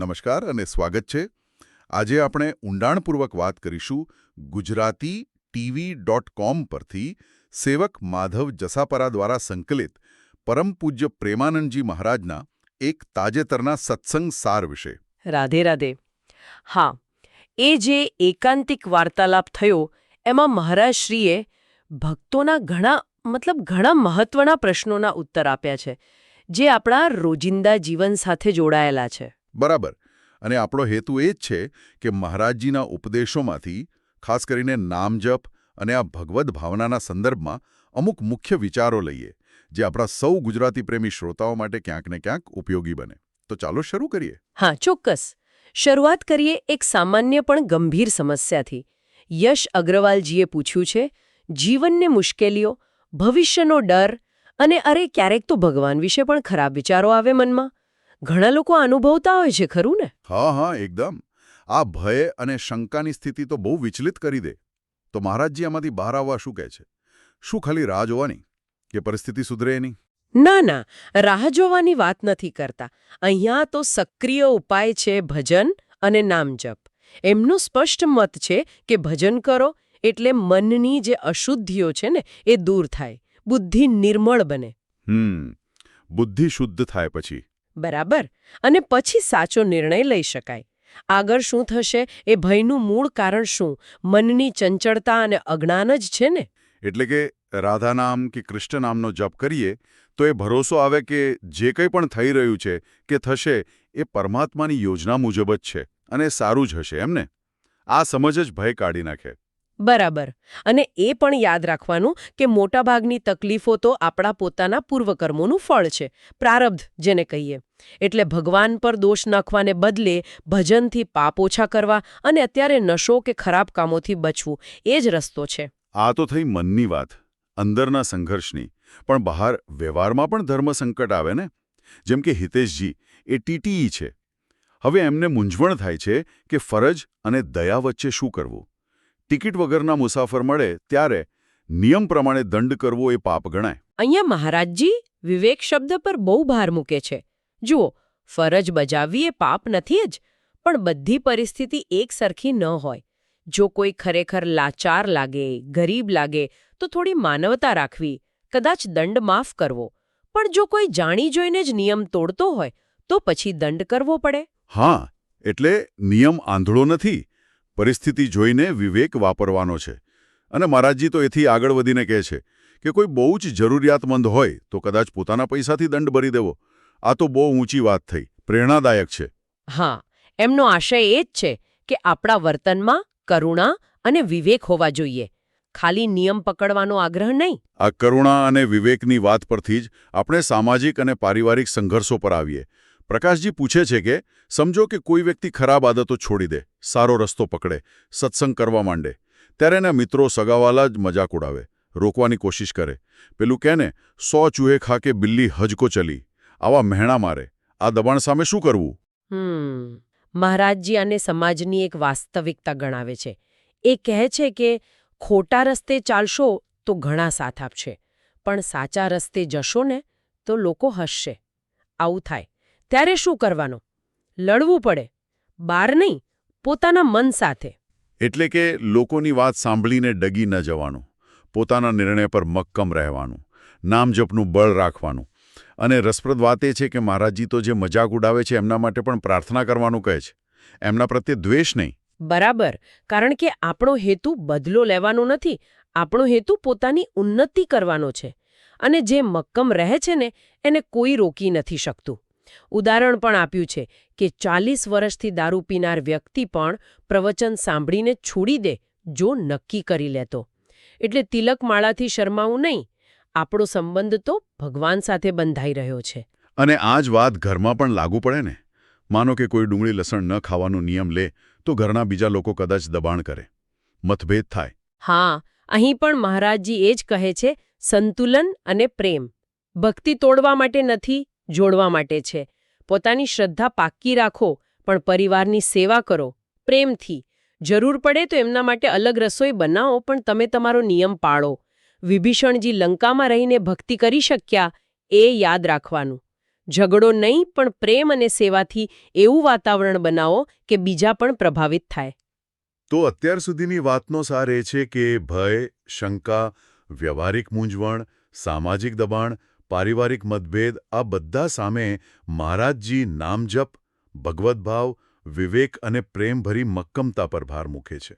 નમસ્કાર અને સ્વાગત છે. આજે આપણે ઊંડાણપૂર્વક વાત કરીશું ગુજરાતી TV.com પરથી સેવક માધવ જસાપરા દ્વારા સંકલિત પરમ પૂજ્ય પ્રેમાનંદજી મહારાજના એક તાજેતરના સત્સંગ સાર વિશે. રાધે રાધે. હા, એ જે એકાંતિક વાર્તાલાપ થયો એમાં મહારાજશ્રીએ ભક્તોના ઘણા મહત્વના પ્રશ્નોના ઉત્તર આપ્યા છે, જે આપણા રોજિંદા જીવન સાથે જોડાયેલા છે. બરાબર. અને આપણો હેતુ એ જ છે કે મહારાજજીના ઉપદેશોમાંથી ખાસ કરીને નામજપ અને આ ભગવદ્ ભાવનાના સંદર્ભમાં અમુક મુખ્ય વિચારો લઈએ, જે આપણા સૌ ગુજરાતી પ્રેમી શ્રોતાઓ માટે ક્યાંક ને ક્યાંક ઉપયોગી બને. તો ચાલો શરૂ કરીએ. હા, ચોક્કસ. શરૂઆત કરીએ એક સામાન્ય પણ ગંભીર સમસ્યાથી. યશ અગ્રવાલજીએ પૂછ્યું છે, જીવનની મુશ્કેલીઓ, ભવિષ્યનો ડર અને ક્યારેક તો ભગવાન વિશે પણ ખરાબ વિચારો આવે મનમાં. ઘણા લોકો અનુભવતા હોય છે, ખરું ને? હા, એકદમ. આ ભય અને શંકાની સ્થિતિ તો બહુ વિચલિત કરી દે. તો મહારાજજી આમાંથી બહાર આવવા શું કહે છે? શું ખાલી રાહ જોવાની કે પરિસ્થિતિ સુધરે એની? ના, રાહ જોવાની વાત નથી કરતા. અહીંયા તો સક્રિય ઉપાય છે ભજન અને નામજપ. એમનું સ્પષ્ટ મત છે કે ભજન કરો એટલે મનની જે અશુદ્ધિઓ છે ને એ દૂર થાય, બુદ્ધિ નિર્મળ બને. બુદ્ધિ શુદ્ધ થાય પછી? બરાબર. અને પછી સાચો નિર્ણય લઈ શકાય. આગળ શું થશે એ ભયનું મૂળ કારણ શું? મનની ચંચળતા અને અજ્ઞાન જ છે ને. એટલે કે રાધા નામ કે કૃષ્ણ નામનો જપ કરીએ તો એ ભરોસો આવે કે જે કંઈ પણ થઈ રહ્યું છે કે થશે એ પરમાત્માની યોજના મુજબ જ છે અને સારું જ હશે, એમને? આ સમજ જ ભય કાઢી નાખે. બરાબર. અને એ પણ યાદ રાખવાનું કે મોટાભાગની તકલીફો તો આપણા પોતાના પૂર્વકર્મોનું ફળ છે, પ્રારબ્ધ જેને કહીએ. એટલે ભગવાન પર દોષ નાખવાને બદલે ભજનથી પાપ ઓછા કરવા અને અત્યારે નશો કે ખરાબ કામોથી બચવું, એ જ રસ્તો છે. આ તો થઈ મનની વાત, અંદરના સંઘર્ષની. પણ બહાર વ્યવહારમાં પણ ધર્મ સંકટ આવે ને. જેમ કે હિતેશજી, એ TTE છે. હવે એમને મૂંઝવણ થાય છે કે ફરજ અને દયા વચ્ચે શું કરવું. ટિકિટ વગરના મુસાફર મળે ત્યારે નિયમ પ્રમાણે દંડ કરવો એ પાપ ગણાય. અહીંયા મહારાજજી વિવેક શબ્દ પર બહુ ભાર મૂકે છે. જુઓ, ફરજ બજાવવી એ પાપ નથી જ, પણ બધી પરિસ્થિતિ એક સરખી ન હોય. જો કોઈ ખરેખર લાચાર લાગે, ગરીબ લાગે, તો થોડી માનવતા રાખવી, કદાચ દંડ માફ કરવો. પણ જો કોઈ જાણી જોઈને જ નિયમ તોડતો હોય તો પછી દંડ કરવો પડે. હા, એટલે નિયમ આંધળો નથી. પરિસ્થિતિ જોઈને વિવેક વાપરવાનો છે. અને મહારાજજી તો એથી આગળ વધીને કહે છે કે કોઈ બહુ જ જરૂરિયાતમંદ હોય તો કદાચ પોતાના પૈસાથી દંડ ભરી દેવો. આ તો બહુ ઊંચી વાત થઈ, પ્રેરણાદાયક છે. હા, એમનો આશય એ જ છે કે આપણા વર્તનમાં કરુણા અને વિવેક હોવા જોઈએ, ખાલી નિયમ પકડવાનો આગ્રહ નહીં. આ કરુણા અને વિવેકની વાત પરથી જ આપણે સામાજિક અને પારિવારિક સંઘર્ષો પર આવીએ. પ્રકાશજી પૂછે છે કે સમજો કે કોઈ વ્યક્તિ ખરાબ આદતો છોડી દે, સારો રસ્તો પકડે, સત્સંગ કરવા માંડે, ત્યારે એના મિત્રો સગાવાલા જ મજાક ઉડાવે, રોકવાની કોશિશ કરે. પેલું કહે ને, 100 ચૂહે ખા કે બિલ્લી હજ કો ચલી. આવા મહેણા મારે. આ દબાણ સામે શું કરવું? મહારાજજી આને સમાજની એક વાસ્તવિકતા ગણાવે છે. એ કહે છે કે ખોટા રસ્તે ચાલશો તો ઘણા સાથ આપશે, પણ સાચા રસ્તે જશો ને તો લોકો હસશે. આવું થાય ત્યારે શું કરવાનું? લડવું પડે. બહાર નહીં, પોતાના મન સાથે. એટલે કે લોકોની વાત સાંભળીને ડગી ન જવાનું, પોતાના નિર્ણય પર મક્કમ રહેવાનું, નામજપનું બળ રાખવાનું. અને રસપ્રદ વાત એ છે કે મહારાજજી તો જે મજાક ઉડાવે છે એમના માટે પણ પ્રાર્થના કરવાનું કહે છે, એમના પ્રત્યે દ્વેષ નહીં. બરાબર. કારણ કે આપણો હેતુ બદલો લેવાનો નથી, આપણો હેતુ પોતાની ઉન્નતિ કરવાનો છે. અને જે મક્કમ રહે છે ને એને કોઈ રોકી નથી શકતું. ઉદાહરણ પણ આપ્યું છે કે 40 વર્ષથી દારૂ પીનાર વ્યક્તિ પણ પ્રવચન સાંભળીને છોડી દે જો નક્કી કરી લેતો. એટલે તિલકમાળાથી શરમાવું નહીં, આપણો સંબંધ તો ભગવાન સાથે બંધાઈ રહ્યો છે. અને આ જ વાત ઘરમાં પણ લાગુ પડે ને. માનો કે કોઈ ડુંગળી લસણ ન ખાવાનો નિયમ લે તો ઘરના બીજા લોકો કદાચ દબાણ કરે, મતભેદ થાય. હા, અહીં પણ મહારાજજી એ જ કહે છે, સંતુલન અને પ્રેમ. ભક્તિ તોડવા માટે નથી, જોડવા માટે છે. પોતાની શ્રદ્ધા પાક્કી રાખો, પણ પરિવારની સેવા કરો પ્રેમથી. જરૂર પડે તો એમના માટે અલગ રસોઈ બનાવો, પણ તમે તમારો નિયમ પાળો. વિભીષણજી લંકામાં રહીને ભક્તિ કરી શક્યા, એ યાદ રાખવાનું. ઝઘડો નહીં પણ પ્રેમ અને સેવાથી એવું વાતાવરણ બનાવો કે બીજા પણ પ્રભાવિત થાય. તો અત્યાર સુધીની વાતનો સાર એ છે કે ભય, શંકા, વ્યવહારિક મૂંઝવણ, સામાજિક દબાણ, પારિવારિક મતભેદ આ બધા સામે મહારાજજી નામજપ, ભગવત ભાવ, વિવેક અને પ્રેમભરી મક્કમતા પર ભાર મૂકે છે.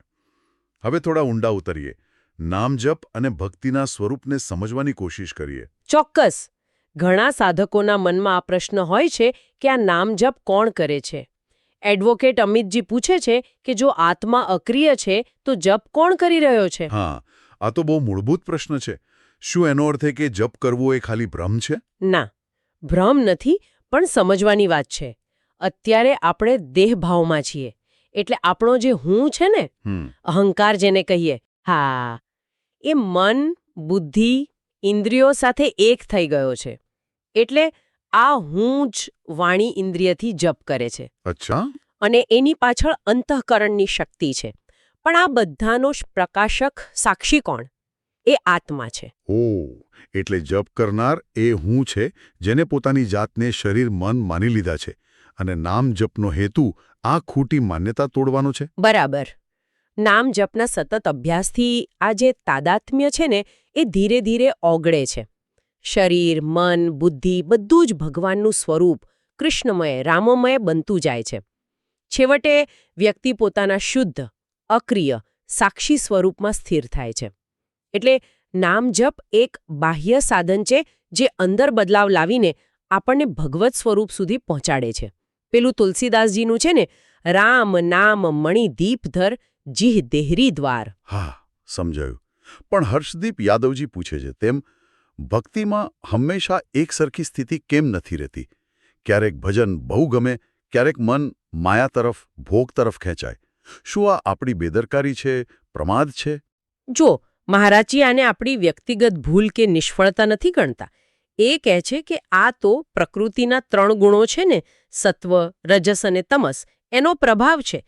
હવે થોડા ઊંડા ઉતરીએ. નામજપ અને ભક્તિના સ્વરૂપને સમજવાની કોશિશ કરીએ. ચોક્કસ. ઘણા સાધકોના મનમાં આ પ્રશ્ન હોય છે કે આ નામજપ કોણ કરે છે. એડવોકેટ અમિતજી પૂછે છે કે જો આત્મા અક્રિય છે તો જપ કોણ કરી રહ્યો છે? હા, આ તો બહુ મૂળભૂત પ્રશ્ન છે. શું એનો અર્થ એ કે જપ કરવો એ ખાલી ભ્રમ છે? ના, ભ્રમ નથી, પણ સમજવાની વાત છે. અત્યારે આપણે દેહભાવમાં છીએ, એટલે આપણો જે હું છે ને, અહંકાર જેને કહીએ, હા, એ મન, બુદ્ધિ, ઇન્દ્રિયો સાથે એક થઈ ગયો છે. એટલે આ હું જ વાણી ઇન્દ્રિયથી જપ કરે છે. અચ્છા. અને એની પાછળ અંતઃકરણની શક્તિ છે. પણ આ બધાનો પ્રકાશક સાક્ષી કોણ? એ આત્મા છે. ઓહ, એટલે જપ કરનાર એ હું છે જેને પોતાની જાતને શરીર મન માની લીધા છે અને નામ જપનો હેતુ આ ખોટી માન્યતા તોડવાનો છે. બરાબર. નામ જપના સતત અભ્યાસથી આ જે તાદાત્મ્ય છે ને એ ધીરે ધીરે ઓગળે છે. શરીર, મન, બુદ્ધિ બધું જ ભગવાનનું સ્વરૂપ, કૃષ્ણમય, રામમય બનતું જાય છે. છેવટે વ્યક્તિ પોતાના શુદ્ધ, અક્રિય, સાક્ષી સ્વરૂપમાં સ્થિર થાય છે. એટલે નામ જપ એક બાહ્ય સાધન છે જે અંદર બદલાવ લાવીને આપણને ભગવત સ્વરૂપ સુધી પહોંચાડે છે. પેલું તુલસીદાસજીનું છે ને, રામ નામ મણિ દીપધર જીહ દેહરી દ્વાર. હા, સમજાયું. પણ હર્ષદીપ યાદવજી પૂછે છે તેમ ભક્તિમાં હંમેશા એક સરખી સ્થિતિ કેમ નથી રહેતી? ક્યારેક ભજન બહુ ગમે, ક્યારેક મન માયા તરફ, ભોગ તરફ ખેંચાય. શું આ આપણી બેદરકારી છે, પ્રમાદ છે? જો મહારાજજી આને આપણી વ્યક્તિગત ભૂલ કે નિષ્ફળતા નથી ગણતા. એ કહે છે કે આ તો પ્રકૃતિના 3 ગુણો છે ને, સત્વ, રજસ અને તમસ, એનો પ્રભાવ છે.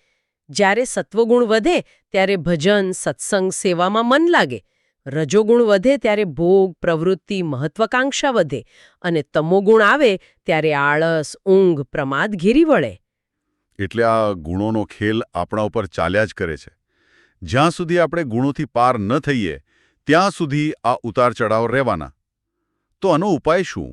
જ્યારે સત્વગુણ વધે ત્યારે ભજન, સત્સંગ, સેવામાં મન લાગે. રજોગુણ વધે ત્યારે ભોગ, પ્રવૃત્તિ, મહત્વાકાંક્ષા વધે. અને તમોગુણ આવે ત્યારે આળસ, ઊંઘ, પ્રમાદ ઘેરી વળે. એટલે આ ગુણોનો ખેલ આપણા ઉપર ચાલ્યા જ કરે છે. જ્યાં સુધી આપણે ગુણોથી પાર ન થઈએ ત્યાં સુધી આ ઉતાર ચઢાવ રહેવાના. તો આનો ઉપાય શું?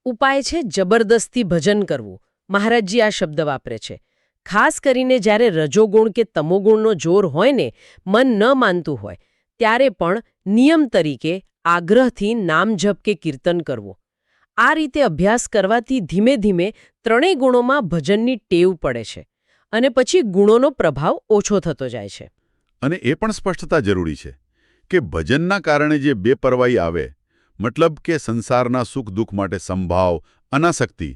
ઉપાય છે જબરદસ્તી ભજન કરવું. મહારાજજી આ શબ્દ વાપરે છે. ખાસ કરીને જ્યારે રજોગુણ કે તમોગુણનો જોર હોય ને, મન ન માનતું હોય, ત્યારે પણ નિયમ તરીકે આગ્રહથી નામજપ કે કીર્તન કરવું. આ રીતે અભ્યાસ કરવાથી ધીમે ધીમે 3 ગુણોમાં ભજનની ટેવ પડે છે અને પછી ગુણોનો પ્રભાવ ઓછો થતો જાય છે. અને એ પણ સ્પષ્ટતા જરૂરી છે કે ભજનના કારણે જે બેપરવાહી આવે, મતલબ કે સંસારના સુખ દુઃખ માટે સંભાવ, અનાસક્તિ,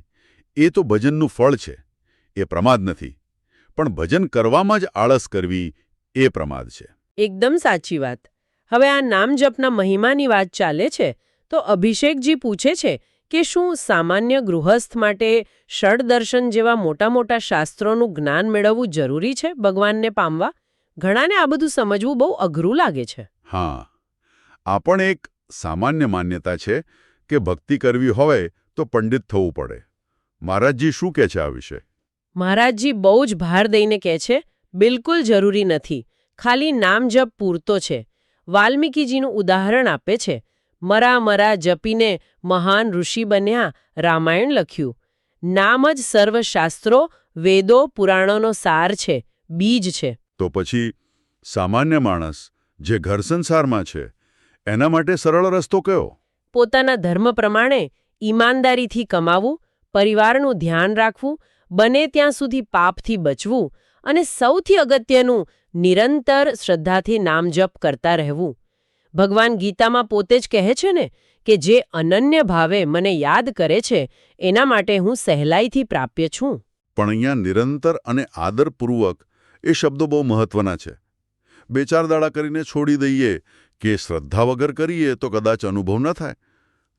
એ તો ભજનનું ફળ છે, એ પ્રમાદ નથી. પણ ભજન કરવામાં જ આળસ કરવી એ પ્રમાદ છે. એકદમ સાચી વાત. હવે આ નામજપના મહિમાની વાત ચાલે છે તો અભિષેકજી પૂછે છે કે શું સામાન્ય ગૃહસ્થ માટે ષડદર્શન જેવા મોટા મોટા શાસ્ત્રોનું જ્ઞાન મેળવવું જરૂરી છે ભગવાનને પામવા? ઘણાને આ બધું સમજવું બહુ અઘરું લાગે છે. હા, આ પણ એક સામાન્ય માન્યતા છે કે ભક્તિ કરવી હોય તો પંડિત થવું પડે. મહારાજજી શું કહે છે આ વિશે? મહારાજજી બહુ જ ભાર દઈને કહે છે, બિલકુલ જરૂરી નથી. ખાલી નામજપ પૂરતો છે. વાલ્મીકીજીનું ઉદાહરણ આપે છે. મરા જપીને મહાન ઋષિ બન્યા, રામાયણ લખ્યું. નામ જ સર્વ શાસ્ત્રો, વેદો, પુરાણોનો સાર છે, બીજ છે. તો પછી સામાન્ય માણસ જે ઘર સંસારમાં છે એના માટે સરળ રસ્તો કયો? પોતાના ધર્મ પ્રમાણે ઈમાનદારીથી કમાવું, પરિવારનું ધ્યાન રાખવું, બને ત્યાં સુધી પાપથી બચવું અને સૌથી અગત્યનું નિરંતર શ્રદ્ધાથી નામજપ કરતા રહેવું. ભગવાન ગીતામાં પોતે જ કહે છે ને કે જે અનન્ય ભાવે મને યાદ કરે છે એના માટે હું સહેલાઈથી પ્રાપ્ય છું. પણ અહીંયા નિરંતર અને આદરપૂર્વક એ શબ્દો બહુ મહત્વના છે. 2-4 દાડા કરીને છોડી દઈએ કે શ્રદ્ધા વગર કરીએ તો કદાચ અનુભવ ન થાય.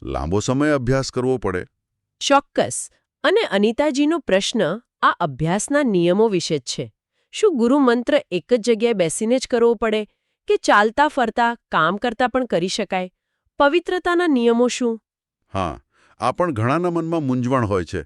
લાંબો સમય અભ્યાસ કરવો પડે. ચોક્કસ. અને અનિતાજીનો પ્રશ્ન આ અભ્યાસના નિયમો વિશે જ છે. શું ગુરુ મંત્ર એક જ જગ્યાએ બેસીને જ કરવો પડે કે ચાલતા ફરતા કામ કરતા પણ કરી શકાય? પવિત્રતાના નિયમો શું? હા, આ પણ ઘણાના મનમાં મૂંઝવણ હોય છે.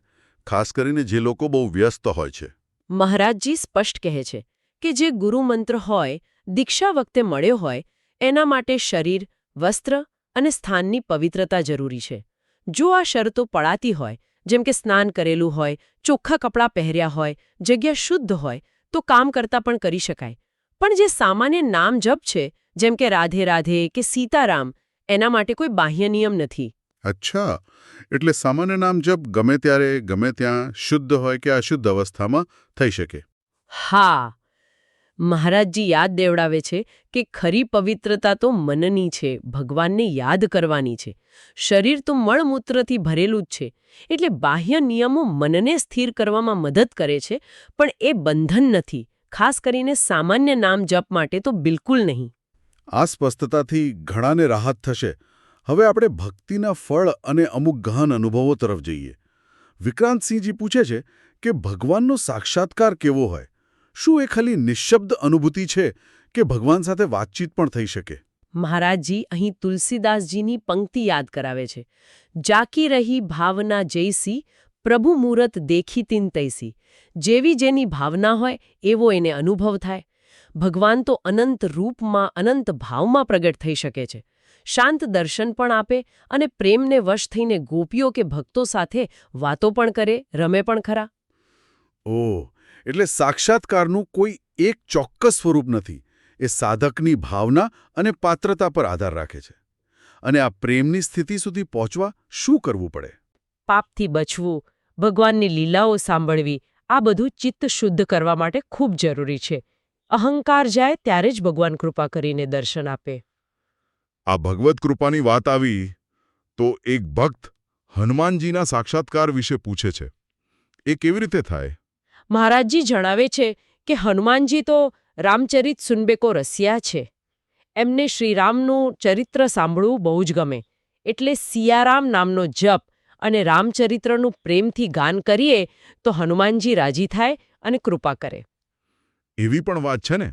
ખાસ કરીને જે લોકો બહુ વ્યસ્ત હોય છે? મહારાજજી સ્પષ્ટ કહે છે કે જે ગુરુમંત્ર હોય, દીક્ષા વખતે મળ્યો હોય, એના માટે શરીર, વસ્ત્ર અને સ્થાનની પવિત્રતા જરૂરી છે. જો આ શરતો પડાતી હોય, જેમ કે સ્નાન કરેલું હોય, ચોખ્ખા કપડાં પહેર્યા હોય, જગ્યા શુદ્ધ હોય, તો કામ કરતા પણ કરી શકાય. પણ જે સામાન્ય નામ જપ છે, જેમ કે રાધે રાધે કે સીતારામ, એના માટે કોઈ બાહ્ય નિયમ નથી. અચ્છા, એટલે સામાન્ય નામ જપ ગમે ત્યારે ગમે ત્યાં શુદ્ધ હોય કે અશુદ્ધ અવસ્થામાં થઈ શકે. હા, મહારાજજી યાદ દેવડાવે છે કે ખરી પવિત્રતા તો મનની છે, ભગવાનને યાદ કરવાની છે. શરીર તો મળમૂત્રથી ભરેલું જ છે, એટલે બાહ્ય નિયમો મનને સ્થિર કરવામાં મદદ કરે છે, પણ એ બંધન નથી. ખાસ કરીને સામાન્ય નામ જપ માટે તો બિલકુલ નહીં. આ સ્પષ્ટતાથી ઘણાને રાહત થશે. હવે આપણે ભક્તિના ફળ અને અમુક ગહન અનુભવો તરફ જઈએ. વિક્રાંતસિંહજી પૂછે છે કે ભગવાનનો સાક્ષાત્કાર કેવો હોય? શું એ ખાલી નિશ્શબ્દ અનુભૂતિ છે કે ભગવાન સાથે વાતચીત પણ થઈ શકે? મહારાજજી અહીં તુલસીદાસજીની પંક્તિ યાદ કરાવે છે. જાકી રહી ભાવના જૈસી, પ્રભુ મૂરત દેખી તિન તૈસી. જેવી જેની ભાવના હોય એવો એને અનુભવ થાય. ભગવાન તો અનંત રૂપમાં, અનંત ભાવમાં પ્રગટ થઈ શકે છે. શાંત દર્શન પણ આપે અને પ્રેમને વશ થઈને ગોપીઓ કે ભક્તો સાથે વાતો પણ કરે, રમે પણ ખરા. ઓહ, એટલે સાક્ષાત્કારનું કોઈ એક ચોક્કસ સ્વરૂપ નથી. એ સાધકની ભાવના અને પાત્રતા પર આધાર રાખે છે. અને આ પ્રેમની સ્થિતિ સુધી પહોંચવા શું કરવું પડે? પાપથી બચવું, ભગવાનની લીલાઓ સાંભળવી, આ બધું ચિત્ત શુદ્ધ કરવા માટે ખૂબ જરૂરી છે. અહંકાર જાય ત્યારે જ ભગવાન કૃપા કરીને દર્શન આપે. આ ભગવત કૃપાની વાત આવી તો એક ભક્ત હનુમાનજીના સાક્ષાત્કાર વિશે પૂછે છે. એ કેવી રીતે થાય? મહારાજજી જણાવે છે કે હનુમાનજી તો રામચરિત સુનબેકો રસિયા છે. એમને શ્રીરામનું ચરિત્ર સાંભળવું બહુ જ ગમે. એટલે સિયારામ નામનો જપ અને રામચરિત્રનું પ્રેમથી ગાન કરીએ તો હનુમાનજી રાજી થાય અને કૃપા કરે. એવી પણ વાત છે ને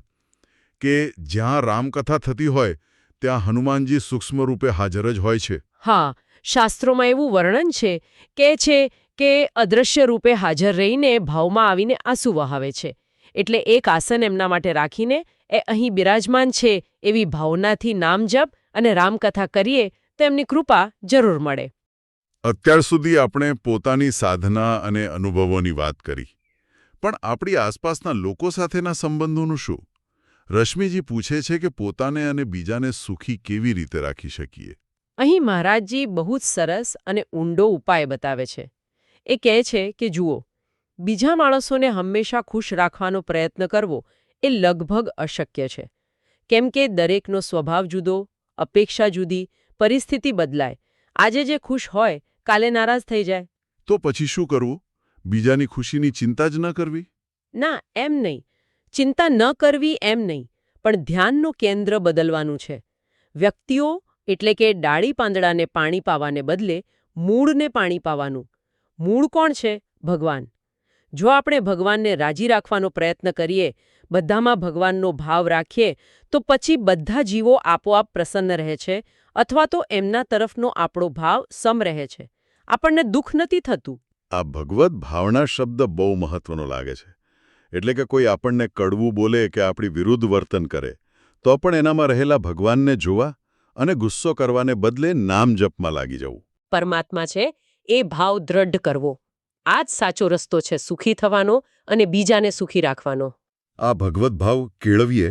કે જ્યાં રામકથા થતી હોય ત્યાં હનુમાનજી સૂક્ષ્મ રૂપે હાજર જ હોય છે. હા, શાસ્ત્રોમાં એવું વર્ણન છે કે અદ્રશ્ય રૂપે હાજર રહીને ભાવમાં આવીને આંસુ વહાવે છે. એટલે એક આસન એમના માટે રાખીને એ અહીં બિરાજમાન છે એવી ભાવનાથી નામ જપ અને રામકથા કરીએ તો એમની કૃપા જરૂર મળે. અત્યાર સુધી આપણે પોતાની સાધના અને અનુભવોની વાત કરી. પણ આપણી આસપાસના લોકો સાથેના સંબંધોનું શું? રશ્મિજી પૂછે છે કે પોતાને અને બીજાને સુખી કેવી રીતે રાખી શકીએ? અહીં મહારાજજી બહુ જ સરસ અને ઊંડો ઉપાય બતાવે છે. એ કહે છે કે જુઓ, બીજા માણસોને હંમેશા ખુશ રાખવાનો પ્રયત્ન કરવો એ લગભગ અશક્ય છે. કેમ કે દરેકનો સ્વભાવ જુદો, અપેક્ષા જુદી, પરિસ્થિતિ બદલાય. આજે જે ખુશ હોય કાલે નારાજ થઈ જાય. તો પછી શું કરવું? બીજાની ખુશીની ચિંતા જ ન કરવી? ના, એમ નહીં. ચિંતા ન કરવી એમ નહીં, પણ ધ્યાનનું કેન્દ્ર બદલવાનું છે. વ્યક્તિઓ એટલે કે ડાળી પાંદડાને પાણી પાવાને બદલે મૂળને પાણી પાવાનું. મૂળ કોણ છે? ભગવાન. જો આપણે ભગવાનને રાજી રાખવાનો પ્રયત્ન કરીએ, બધામાં ભગવાનનો ભાવ રાખીએ, તો પછી બધા જીવો આપોઆપ પ્રસન્ન રહે છે, અથવા તો એમના તરફનો આપણો ભાવ સમ રહે છે. આપણને દુઃખ નથી થતું. આ ભગવત ભાવના શબ્દ બહુ મહત્વનો લાગે છે. એટલે કે કોઈ આપણને કડવું બોલે કે આપણી વિરુદ્ધ વર્તન કરે તો પણ એનામાં રહેલા ભગવાનને જોવા અને ગુસ્સો કરવાને બદલે નામ જપમાં લાગી જવું. પરમાત્મા છે એ ભાવ દ્રઢ કરવો. આ જ સાચો રસ્તો છે સુખી થવાનો અને બીજાને સુખી રાખવાનો. આ ભગવત ભાવ કેળવીએ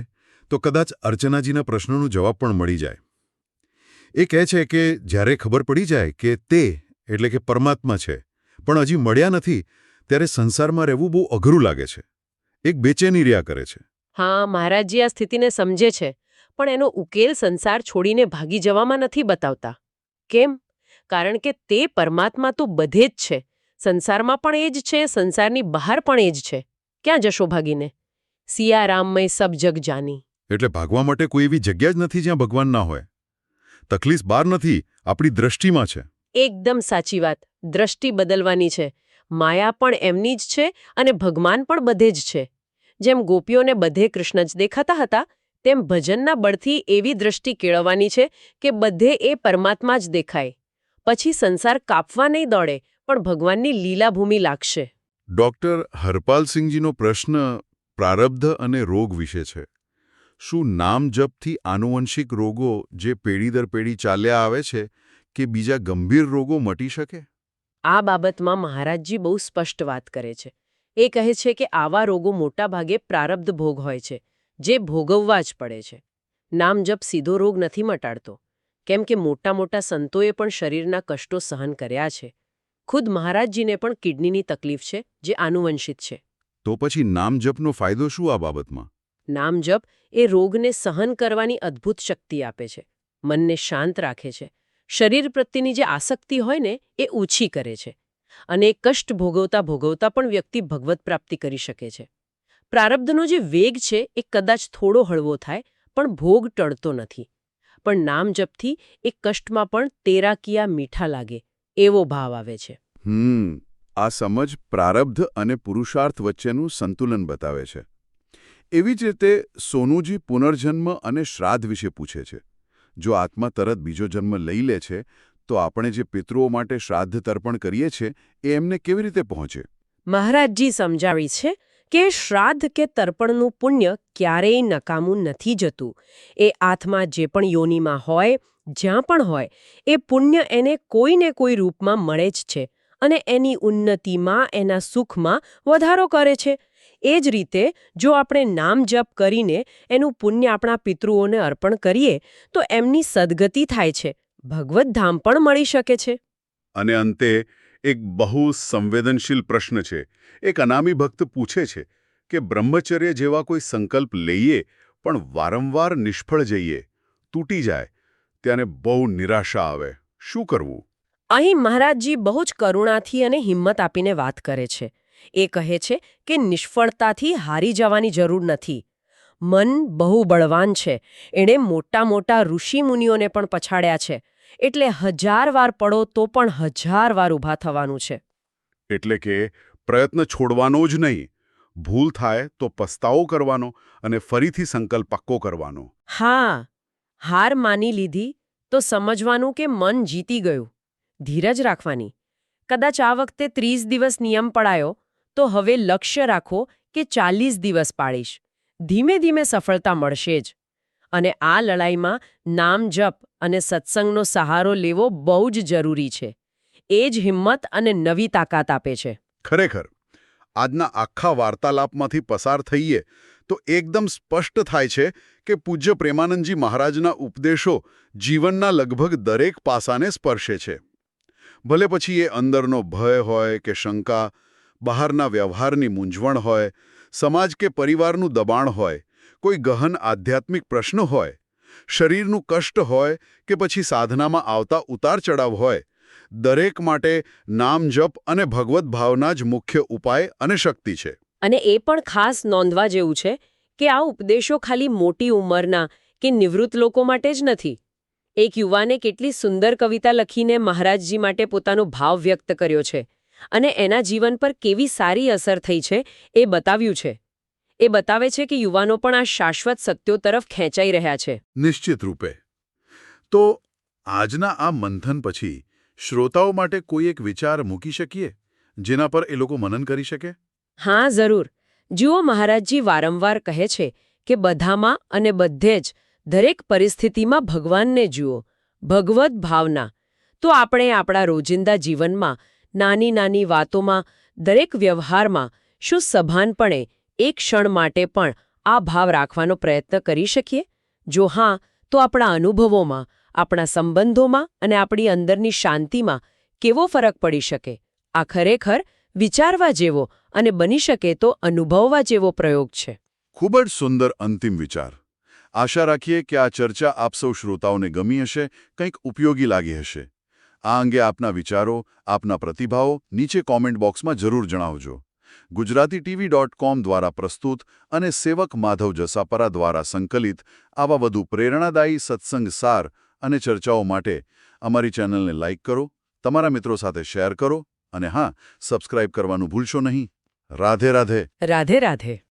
તો કદાચ અર્ચનાજીના પ્રશ્નનો જવાબ પણ મળી જાય. એ કહે છે કે જ્યારે ખબર પડી જાય કે તે એટલે કે પરમાત્મા છે પણ હજી મળ્યા નથી, ત્યારે સંસારમાં રહેવું બહુ અઘરું લાગે છે. એક બેચેની રહ્યા કરે છે. હા, મહારાજજી આ સ્થિતિને સમજે છે, પણ એનો ઉકેલ સંસાર છોડીને ભાગી જવામાં નથી બતાવતા. કેમ? કારણ કે તે પરમાત્મા તો બધે જ છે. સંસારમાં પણ એ જ છે, સંસારની બહાર પણ એ જ છે. ક્યાં જશો ભાગીને? સિયારામમય સબ જગ જાની. એટલે ભાગવા માટે કોઈ એવી જગ્યા જ નથી જ્યાં ભગવાન ના હોય. તકલીફ બહાર નથી, આપણી દ્રષ્ટિમાં છે. એકદમ સાચી વાત. દ્રષ્ટિ બદલવાની છે. માયા પણ એમની જ છે અને ભગવાન પણ બધે જ છે. જેમ ગોપીઓને બધે કૃષ્ણ જ દેખાતા હતા, તેમ ભજનના બળથી એવી દ્રષ્ટિ કેળવવાની છે કે બધે એ પરમાત્મા જ દેખાય. પછી સંસાર કાપવા નહીં દોડે, પણ ભગવાનની લીલાભૂમિ લાગશે. ડૉક્ટર હરપાલસિંહજીનો પ્રશ્ન પ્રારબ્ધ અને રોગ વિશે છે. શું નામ જપથી આનુવંશિક રોગો જે પેઢી દર પેઢી ચાલ્યા આવે છે કે બીજા ગંભીર રોગો મટી શકે? આ બાબતમાં મહારાજજી બહુ સ્પષ્ટ વાત કરે છે. એ કહે છે કે આવા રોગો મોટાભાગે પ્રારબ્ધ ભોગ હોય છે, જે ભોગવવા જ પડે છે. નામ જપ સીધો રોગ નથી મટાડતો, કેમ કે મોટા મોટા સંતોએ પણ શરીરના કષ્ટો સહન કર્યા છે. ખુદ મહારાજજીને પણ કિડનીની તકલીફ છે, જે આનુવંશિત છે. તો પછી નામ જપનો ફાયદો શું આ બાબતમાં? નામ જપ એ રોગને સહન કરવાની અદ્ભુત શક્તિ આપે છે, મનને શાંત રાખે છે, શરીર પ્રત્યેની જે આસક્તિ હોય ને એ ઓછી કરે છે, અને એ કષ્ટ ભોગવતા ભોગવતા પણ વ્યક્તિ ભગવત પ્રાપ્તિ કરી શકે છે. પ્રારબ્ધનો જે વેગ છે એ કદાચ થોડો હળવો થાય, પણ ભોગ ટળતો નથી. પણ નામ જપથી એ કષ્ટમાં પણ તેરા કિયા મીઠા લાગે એવો ભાવ આવે છે. આ સમજ પ્રારબ્ધ અને પુરુષાર્થ વચ્ચેનું સંતુલન બતાવે છે. એવી જ રીતે સોનુજી પુનર્જન્મ અને શ્રાદ્ધ વિશે પૂછે છે. જો આત્મા તરત બીજો જન્મ લઈ લે છે, તો આપણે જે પિતૃઓ માટે શ્રાદ્ધ તર્પણ કરીએ છીએ એ એમને કેવી રીતે પહોંચે? મહારાજજી સમજાવી છે કે શ્રાદ્ધ કે તર્પણનું પુણ્ય ક્યારેય નકામું નથી જતું. એ આત્મા જે પણ યોનિમાં હોય, જ્યાં પણ હોય, એ પુણ્ય એને કોઈને કોઈ રૂપમાં મળે જ છે, અને એની ઉન્નતિમાં, એના સુખમાં વધારો કરે છે. એ જ રીતે જો આપણે નામ જપ કરીને એનું પુણ્ય આપણા પિતૃઓને અર્પણ કરીએ, તો એમની સદગતિ થાય છે, ભગવત ધામ પણ મળી શકે છે. અને અંતે એક બહુ સંવેદનશીલ પ્રશ્ન છે. એક અનામી ભક્ત પૂછે છે કે બ્રહ્મચર્ય જેવા કોઈ સંકલ્પ લઈએ પણ વારંવાર નિષ્ફળ જઈએ, તૂટી જાય, ત્યારે બહુ નિરાશા આવે, શું કરવું? અહીં મહારાજજી બહુ જ કરુણાથી અને હિંમત આપીને વાત કરે છે. એ કહે છે કે નિષ્ફળતાથી હારી જવાની જરૂર નથી. મન બહુ બળવાન છે. એણે મોટા મોટા ઋષિમુનિઓને પણ પછાડ્યા છે. એટલે 1000 વાર પડો તો પણ 1000 વાર ઊભા થવાનું છે. એટલે કે પ્રયત્ન છોડવાનો જ નહીં, ભૂલ થાય તો પસ્તાવો કરવાનો અને ફરીથી સંકલ્પ પાક્કો કરવાનો. હા, હાર માની લીધી તો સમજવાનું કે મન જીતી ગયું. ધીરજ રાખવાની. કદાચ આ વખતે 30 દિવસ નિયમ પડાયો, તો હવે લક્ષ્ય રાખો કે 40 દિવસ પાળીશ. ધીમે ધીમે સફળતા મળશે જ. અને આ લડાઈમાં નામ જપ અને સત્સંગનો સહારો લેવો બહુ જ જરૂરી છે. એ જ હિંમત અને નવી તાકાત આપે છે. ખરેખર, આજના આખા વાર્તાલાપમાંથી પસાર થઈએ તો એકદમ સ્પષ્ટ થાય છે કે પૂજ્ય પ્રેમાનંદજી મહારાજના ઉપદેશો જીવનના લગભગ દરેક પાસાને સ્પર્શે છે. ભલે પછી એ અંદરનો ભય હોય કે શંકા, બહારના વ્યવહારની મૂંઝવણ હોય, સમાજ કે પરિવારનું દબાણ હોય, કોઈ ગહન આધ્યાત્મિક પ્રશ્ન હોય, શરીરનું કષ્ટ હોય કે પછી સાધનામાં આવતા ઉતાર-ચડાવ હોય, દરેક માટે નામ જપ અને ભગવત ભાવના જ મુખ્ય ઉપાય અને શક્તિ છે. અને એ પણ ખાસ નોંધવા જેવું છે કે આ ઉપદેશો ખાલી મોટી ઉંમરના કે નિવૃત્ત લોકો માટે જ નથી. એક યુવાને કેટલી સુંદર કવિતા લખીને મહારાજજી માટે પોતાનો ભાવ વ્યક્ત કર્યો છે, અને એના જીવન પર કેવી સારી અસર થઈ છે એ બતાવ્યું છે. એ બતાવે છે કે યુવાનો પણ આ શાશ્વત સત્યો તરફ ખેંચાઈ રહ્યા છે. નિશ્ચિત રૂપે. તો આજના આ મંથન પછી શ્રોતાઓ માટે કોઈ એક વિચાર મૂકી શકીએ જેના પર એ લોકો મનન કરી શકે? હા, જરૂર. જુઓ, મહારાજજી વારંવાર કહે છે કે બધામાં અને બધે જ દરેક પરિસ્થિતિમાં ભગવાનને જુઓ, ભગવત ભાવના. તો આપણે આપણા રોજિંદા જીવનમાં, નાની નાની વાતોમાં, દરેક વ્યવહારમાં શું સભાનપણે એક ક્ષણ માટે પણ આ ભાવ રાખવાનો પ્રયત્ન કરી શકીએ? જો હા, તો આપણા અનુભવોમાં, આપણા સંબંધોમાં અને આપણી અંદરની શાંતિમાં કેવો ફરક પડી શકે? આ ખરેખર વિચારવા જેવો અને બની શકે તો અનુભવવા જેવો પ્રયોગ છે. ખૂબ જ સુંદર અંતિમ વિચાર. આશા રાખીએ કે આ ચર્ચા આપ સૌ શ્રોતાઓને ગમી હશે, કંઈક ઉપયોગી લાગી હશે. આ અંગે આપના વિચારો, આપના પ્રતિભાવો નીચે કોમેન્ટ બોક્સમાં જરૂર જણાવજો. GujaratiTV.com દ્વારા પ્રસ્તુત અને સેવક માધવ જસાપરા દ્વારા સંકલિત આવા વધુ પ્રેરણાદાયી સત્સંગ સાર અને ચર્ચાઓ માટે અમારી ચેનલને લાઇક કરો, તમારા મિત્રો સાથે શેર કરો અને હા, સબસ્ક્રાઇબ કરવાનું ભૂલશો નહીં. રાધે રાધે. રાધે રાધે.